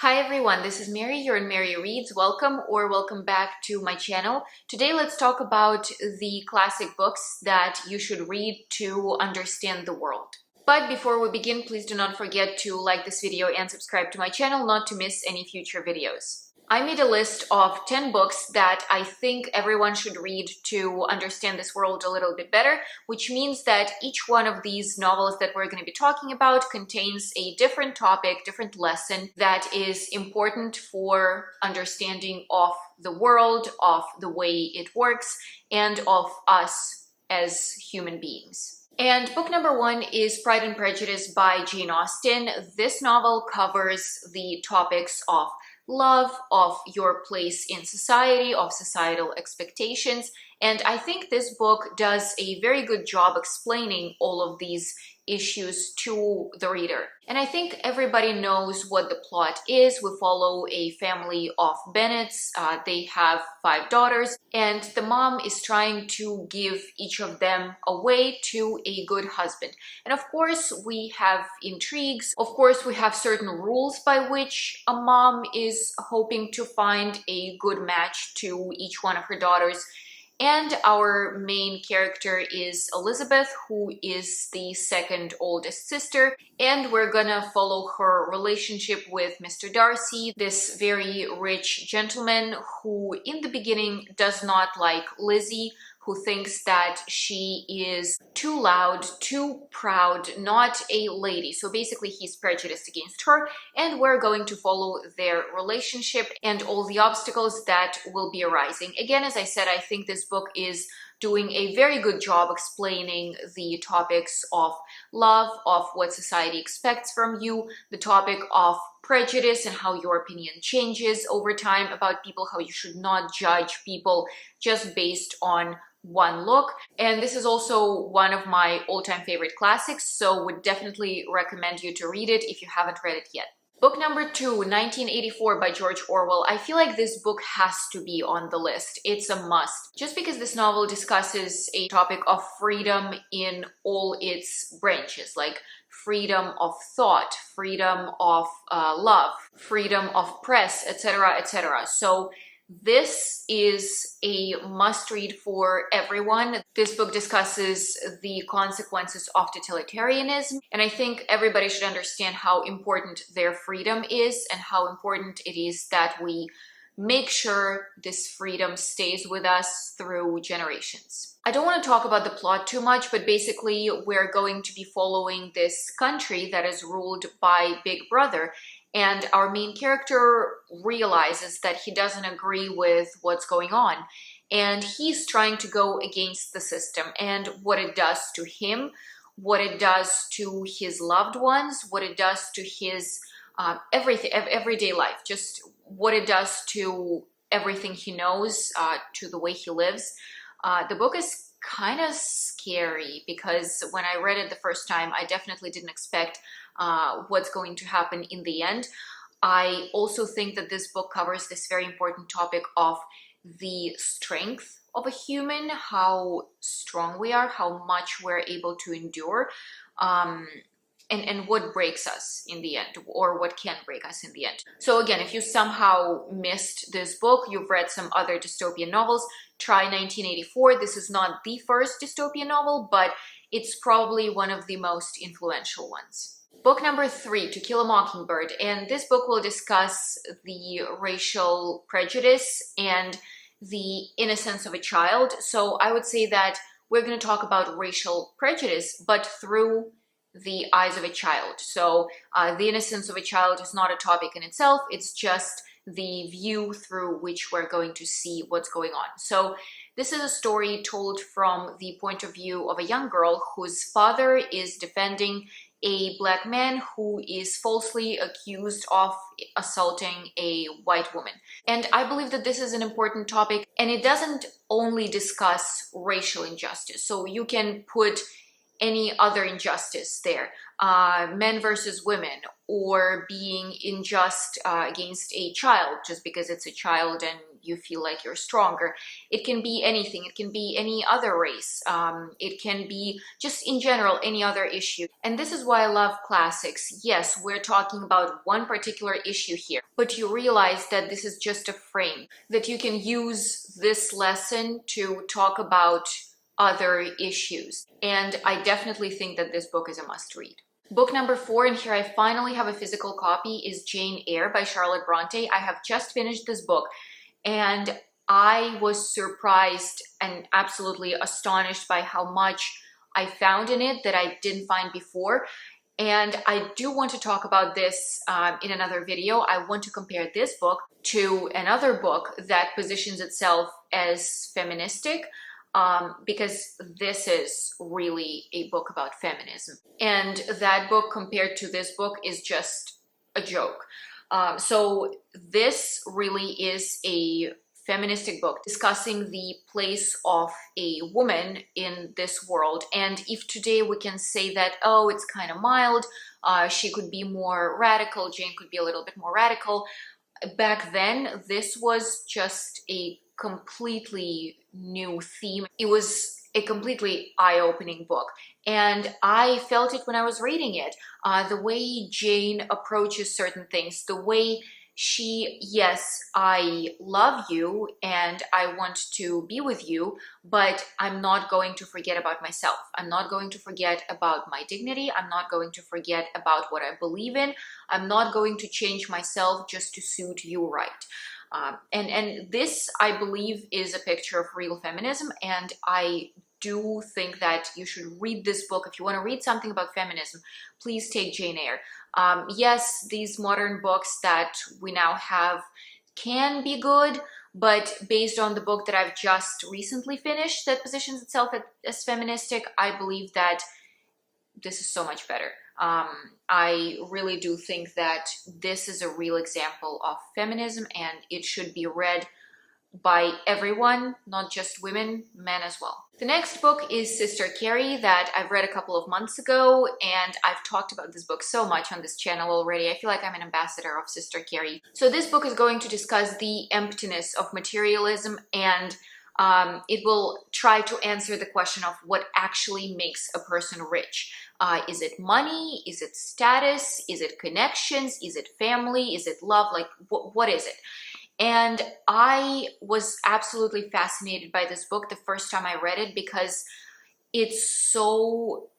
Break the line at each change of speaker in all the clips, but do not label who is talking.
Hi everyone, this is Mary. You're in Mary Reads. Welcome or welcome back to my channel. Today let's talk about the classic books that you should read to understand the world. But before we begin, please do not forget to like this video and subscribe to my channel not to miss any future videos. I made a list of 10 books that I think everyone should read to understand this world a little bit better, which means that each one of these novels that we're going to be talking about contains a different topic, different lesson that is important for understanding of the world, of the way it works, and of us as human beings. And book number one is Pride and Prejudice by Jane Austen. This novel covers the topics of love, of your place in society, of societal expectations, and I think this book does a very good job explaining all of these issues to the reader. And I think everybody knows what the plot is. We follow a family of Bennets. They have 5 daughters, and the mom is trying to give each of them away to a good husband. And of course, we have intrigues. Of course, we have certain rules by which a mom is hoping to find a good match to each one of her daughters. And our main character is Elizabeth, who is the second oldest sister, and we're gonna follow her relationship with Mr. Darcy, this very rich gentleman who in the beginning does not like Lizzie, who thinks that she is too loud, too proud, not a lady. So basically he's prejudiced against her, and we're going to follow their relationship and all the obstacles that will be arising. Again, as I said, I think this book is doing a very good job explaining the topics of love, of what society expects from you, the topic of prejudice and how your opinion changes over time about people, how you should not judge people just based on one look. And this is also one of my all-time favorite classics, so would definitely recommend you to read it if you haven't read it yet. Book number 2, 1984 by George Orwell. I feel like this book has to be on the list. It's a must. Just because this novel discusses a topic of freedom in all its branches, like freedom of thought, freedom of love, freedom of press, etc., etc. So this is a must-read for everyone. This book discusses the consequences of totalitarianism, and I think everybody should understand how important their freedom is and how important it is that we make sure this freedom stays with us through generations. I don't want to talk about the plot too much, but basically we're going to be following this country that is ruled by Big Brother. And our main character realizes that he doesn't agree with what's going on. And he's trying to go against the system and what it does to him, what it does to his loved ones, what it does to his everyday life, just what it does to everything he knows, to the way he lives. The book is kind of scary because when I read it the first time, I definitely didn't expect what's going to happen in the end. I also think that this book covers this very important topic of the strength of a human, how strong we are, how much we're able to endure, and what breaks us in the end, or what can break us in the end. So again, if you somehow missed this book, you've read some other dystopian novels, try 1984. This is not the first dystopian novel, but it's probably one of the most influential ones. Book number 3, To Kill a Mockingbird, and this book will discuss the racial prejudice and the innocence of a child. So I would say that we're going to talk about racial prejudice, but through the eyes of a child. So the innocence of a child is not a topic in itself, it's just the view through which we're going to see what's going on. So this is a story told from the point of view of a young girl whose father is defending a black man who is falsely accused of assaulting a white woman. And I believe that this is an important topic, and it doesn't only discuss racial injustice. So you can put any other injustice there. men versus women, or being unjust against a child just because it's a child and you feel like you're stronger. It can be anything. It can be any other race. It can be just in general any other issue. And this is why I love classics. Yes, we're talking about one particular issue here, but you realize that this is just a frame, that you can use this lesson to talk about other issues. And I definitely think that this book is a must read. Book number 4, and here I finally have a physical copy, is Jane Eyre by Charlotte Bronte. I have just finished this book, and I was surprised and absolutely astonished by how much I found in it that I didn't find before. And I do want to talk about this in another video. I want to compare this book to another book that positions itself as feministic, because this is really a book about feminism. And that book compared to this book is just a joke. So this really is a feministic book discussing the place of a woman in this world. And if today we can say that, oh, it's kind of mild, she could be more radical, Jane could be a little bit more radical, back then this was just a completely new theme. It was a completely eye-opening book, and I felt it when I was reading it. The way Jane approaches certain things, the way she, yes, I love you and I want to be with you, but I'm not going to forget about myself. I'm not going to forget about my dignity. I'm not going to forget about what I believe in. I'm not going to change myself just to suit you, right? And this, I believe, is a picture of real feminism, and I do think that you should read this book. If you want to read something about feminism, please take Jane Eyre. Yes, these modern books that we now have can be good, but based on the book that I've just recently finished that positions itself as feministic, I believe that this is so much better. I really do think that this is a real example of feminism, and it should be read by everyone, not just women, men as well. The next book is Sister Carrie, that I've read a couple of months ago, and I've talked about this book so much on this channel already. I feel like I'm an ambassador of Sister Carrie. So this book is going to discuss the emptiness of materialism, and it will try to answer the question of what actually makes a person rich. Is it money? Is it status? Is it connections? Is it family? Is it love? Like, what is it? And I was absolutely fascinated by this book the first time I read it, because it's so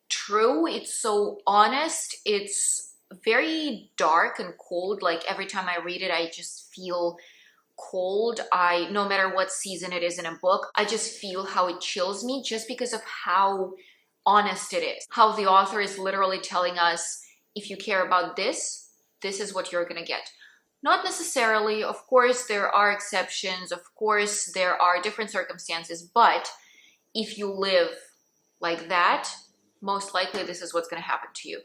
true, it's so honest, it's very dark and cold. Like, every time I read it, I just feel cold. No matter what season it is in a book, I just feel how it chills me, just because of how honest it is. How the author is literally telling us, if you care about this, this is what you're gonna get. Not necessarily, of course, there are exceptions, of course, there are different circumstances, but if you live like that, most likely this is what's going to happen to you.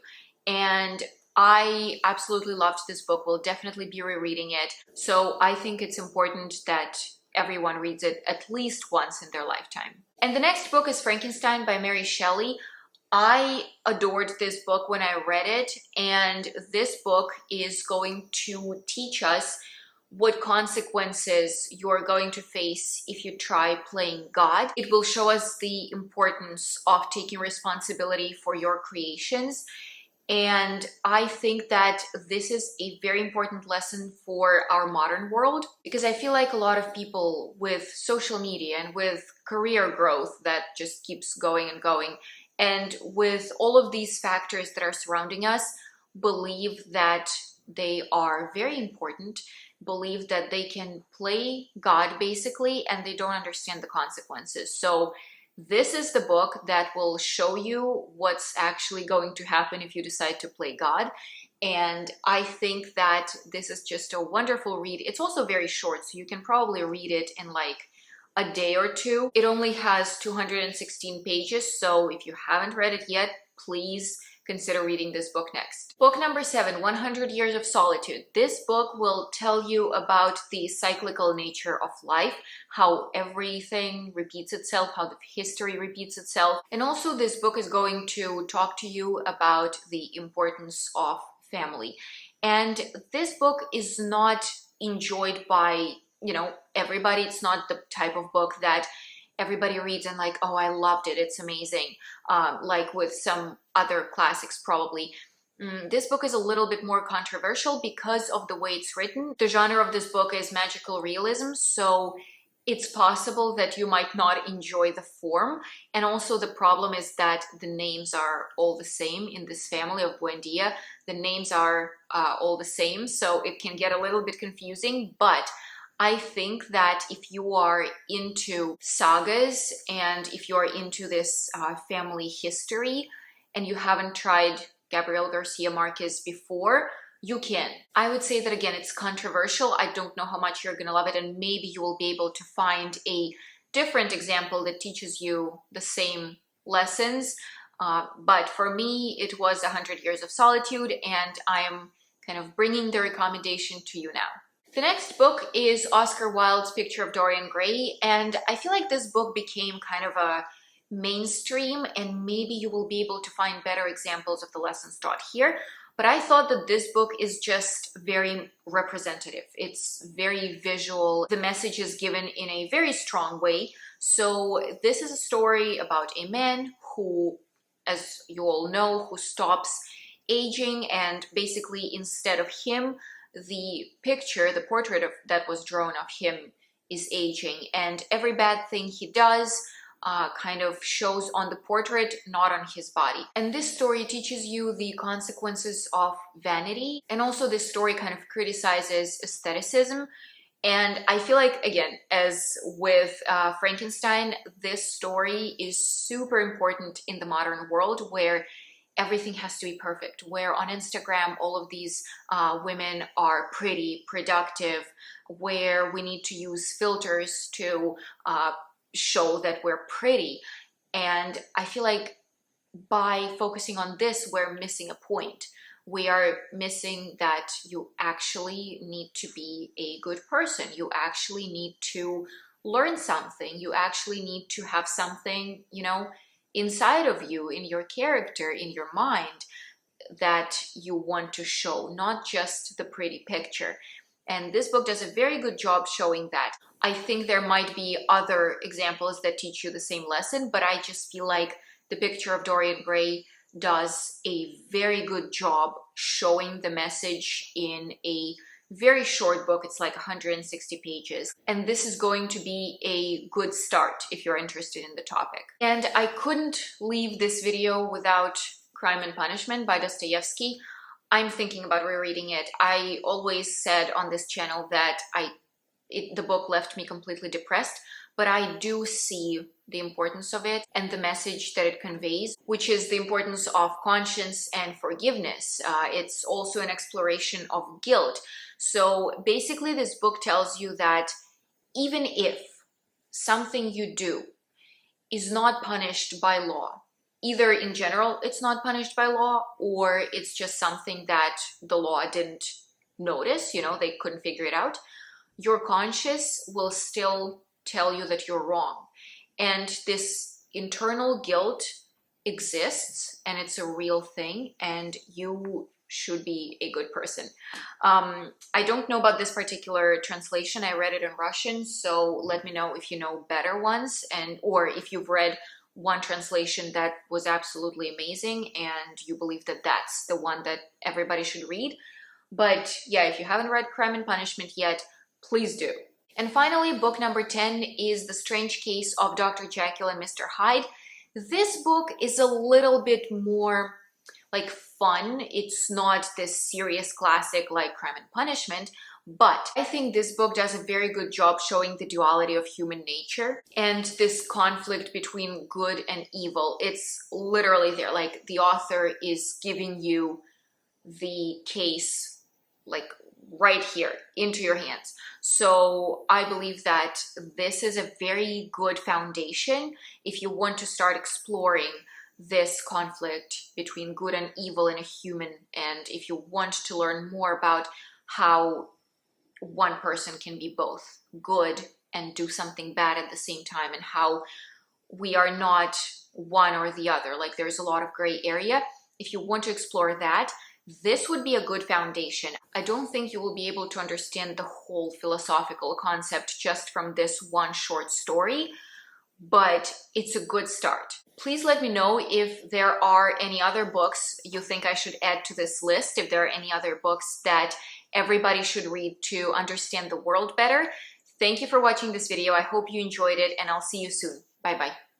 And I absolutely loved this book, will definitely be rereading it. So I think it's important that everyone reads it at least once in their lifetime. And the next book is Frankenstein by Mary Shelley. I adored this book when I read it, and this book is going to teach us what consequences you're going to face if you try playing God. It will show us the importance of taking responsibility for your creations, and I think that this is a very important lesson for our modern world, because I feel like a lot of people with social media and with career growth that just keeps going and going, and with all of these factors that are surrounding us, believe that they are very important, believe that they can play God basically, and they don't understand the consequences. So this is the book that will show you what's actually going to happen if you decide to play God. And I think that this is just a wonderful read. It's also very short, so you can probably read it in like a day or two. It only has 216 pages, so if you haven't read it yet, please consider reading this book next. Book number 7, 100 Years of Solitude. This book will tell you about the cyclical nature of life, how everything repeats itself, how the history repeats itself. And also this book is going to talk to you about the importance of family. And this book is not enjoyed by, everybody. It's not the type of book that everybody reads and like, oh, I loved it, it's amazing, like with some other classics probably. This book is a little bit more controversial because of the way it's written. The genre of this book is magical realism, so it's possible that you might not enjoy the form. And also the problem is that the names are all the same in this family of Buendia. The names are all the same, so it can get a little bit confusing, but I think that if you are into sagas and if you are into this family history and you haven't tried Gabriel Garcia Marquez before, you can. I would say that again, it's controversial. I don't know how much you're gonna love it, and maybe you will be able to find a different example that teaches you the same lessons. But for me, it was 100 Years of Solitude, and I am kind of bringing the recommendation to you now. The next book is Oscar Wilde's Picture of Dorian Gray, and I feel like this book became kind of a mainstream, and maybe you will be able to find better examples of the lessons taught here. But I thought that this book is just very representative. It's very visual. The message is given in a very strong way. So this is a story about a man who, as you all know, who stops aging, and basically instead of him, the picture, the portrait that was drawn of him is aging, and every bad thing he does kind of shows on the portrait, not on his body. And this story teaches you the consequences of vanity, and also this story kind of criticizes aestheticism. And I feel like, again, as with Frankenstein, this story is super important in the modern world where everything has to be perfect, where on Instagram all of these women are pretty, productive, where we need to use filters to show that we're pretty. And I feel like by focusing on this, we're missing a point. We are missing that you actually need to be a good person. You actually need to learn something. You actually need to have something, inside of you, in your character, in your mind, that you want to show, not just the pretty picture. And this book does a very good job showing that. I think there might be other examples that teach you the same lesson, but I just feel like the Picture of Dorian Gray does a very good job showing the message in a very short book. It's like 160 pages. And this is going to be a good start if you're interested in the topic. And I couldn't leave this video without Crime and Punishment by Dostoevsky. I'm thinking about rereading it. I always said on this channel that the book left me completely depressed, but I do see the importance of it and the message that it conveys, which is the importance of conscience and forgiveness. It's also an exploration of guilt. So basically this book tells you that even if something you do is not punished by law, either in general it's not punished by law, or it's just something that the law didn't notice, they couldn't figure it out, your conscience will still tell you that you're wrong. And this internal guilt exists, and it's a real thing, and you should be a good person. I don't know about this particular translation. I read it in Russian, so let me know if you know better ones, or if you've read one translation that was absolutely amazing and you believe that that's the one that everybody should read. But yeah, if you haven't read Crime and Punishment yet, please do. And finally, book number 10 is The Strange Case of Dr. Jekyll and Mr. Hyde. This book is a little bit more like fun. It's not this serious classic like Crime and Punishment, but I think this book does a very good job showing the duality of human nature and this conflict between good and evil. It's literally there, like the author is giving you the case like right here into your hands. So I believe that this is a very good foundation if you want to start exploring this conflict between good and evil in a human, and if you want to learn more about how one person can be both good and do something bad at the same time, and how we are not one or the other, like there's a lot of gray area. If you want to explore that, this would be a good foundation. I don't think you will be able to understand the whole philosophical concept just from this one short story, but it's a good start. Please let me know if there are any other books you think I should add to this list, if there are any other books that everybody should read to understand the world better. Thank you for watching this video. I hope you enjoyed it, and I'll see you soon. Bye bye.